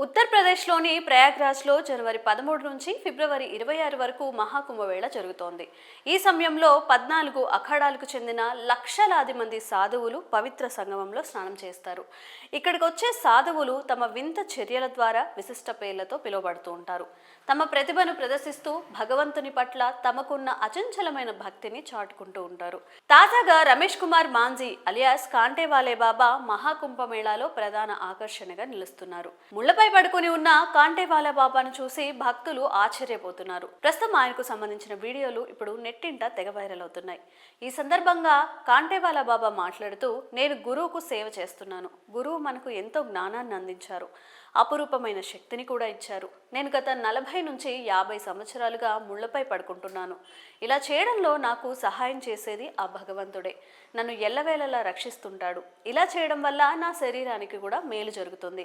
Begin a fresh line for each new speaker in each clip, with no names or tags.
ఉత్తరప్రదేశ్లోని ప్రయాగ్రాజ్లో జనవరి 13 నుంచి ఫిబ్రవరి 26 వరకు మహాకుంభమేళ జరుగుతోంది. ఈ సమయంలో 14 అఖాడాలకు చెందిన లక్షలాది మంది సాధువులు పవిత్ర సంగమంలో స్నానం చేస్తారు. ఇక్కడికి వచ్చే సాధువులు తమ వింత చర్యల ద్వారా విశిష్ట పేర్లతో పిలువబడుతూ ఉంటారు. తమ ప్రతిభను ప్రదర్శిస్తూ భగవంతుని పట్ల తమకున్న అచంచలమైన భక్తిని చాటుకుంటూ ఉంటారు. తాజాగా రమేష్ కుమార్ మాంజీ అలియాస్ కాంటేవాలే బాబా మహాకుంభమేళాలో ప్రధాన ఆకర్షణగా నిలుస్తున్నారు. ముళ్లపై పడుకుని ఉన్న కాంటేవాలా బాబాను చూసి భక్తులు ఆశ్చర్యపోతున్నారు. ప్రస్తుతం ఆయనకు సంబంధించిన వీడియోలు ఇప్పుడు నెట్టింట తెగ వైరల్ అవుతున్నాయి. ఈ సందర్భంగా కాంటేవాలా బాబా మాట్లాడుతూ, నేను గురువుకు సేవ చేస్తున్నాను. గురువు మనకు ఎంతో జ్ఞానాన్ని అందించారు, అపురూపమైన శక్తిని కూడా ఇచ్చారు. నేను గత 40 నుంచి 50 సంవత్సరాలుగా ముళ్లపై పడుకుంటున్నాను. ఇలా చేయడంలో నాకు సహాయం చేసేది ఆ భగవంతుడే. నన్ను ఎల్లవేళలా రక్షిస్తుంటాడు. ఇలా చేయడం వల్ల నా శరీరానికి కూడా మేలు జరుగుతుంది.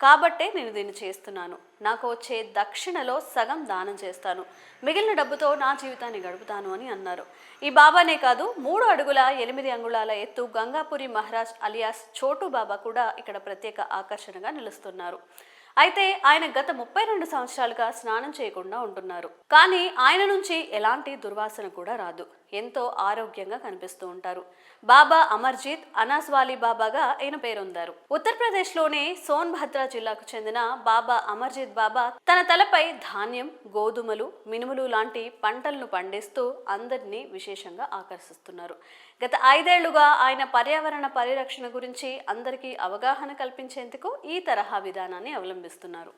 కాబట్టే నేను దీన్ని చేస్తున్నాను. నాకు వచ్చే దక్షిణలో సగం దానం చేస్తాను. మిగిలిన డబ్బుతో నా జీవితాన్ని గడుపుతాను అని అన్నారు. ఈ బాబానే కాదు, 3 అడుగుల 8 అంగుళాల ఎత్తు గంగాపురి మహారాజ్ అలియాస్ చోటు బాబా కూడా ఇక్కడ ప్రత్యేక ఆకర్షణగా నిలుస్తున్నారు. అయితే ఆయన గత 32 సంవత్సరాలుగా స్నానం చేయకుండా ఉంటున్నారు. కానీ ఆయన నుంచి ఎలాంటి దుర్వాసన కూడా రాదు. ఎంతో ఆరోగ్యంగా కనిపిస్తూ ఉంటారు. బాబా అమర్జీత్ అనాస్వాలీ బాబాగా ఆయన పేరొందారు. ఉత్తరప్రదేశ్లోని సోన్భద్ర జిల్లాకు చెందిన బాబా అమర్జీత్ బాబా తన తలపై ధాన్యం, గోధుమలు, మినుములు లాంటి పంటలను పండిస్తూ అందరినీ విశేషంగా ఆకర్షిస్తున్నారు. గత 5 ఏళ్లుగా ఆయన పర్యావరణ పరిరక్షణ గురించి అందరికీ అవగాహన కల్పించేందుకు ఈ తరహా విధానాన్ని అవలంబిస్తున్నారు.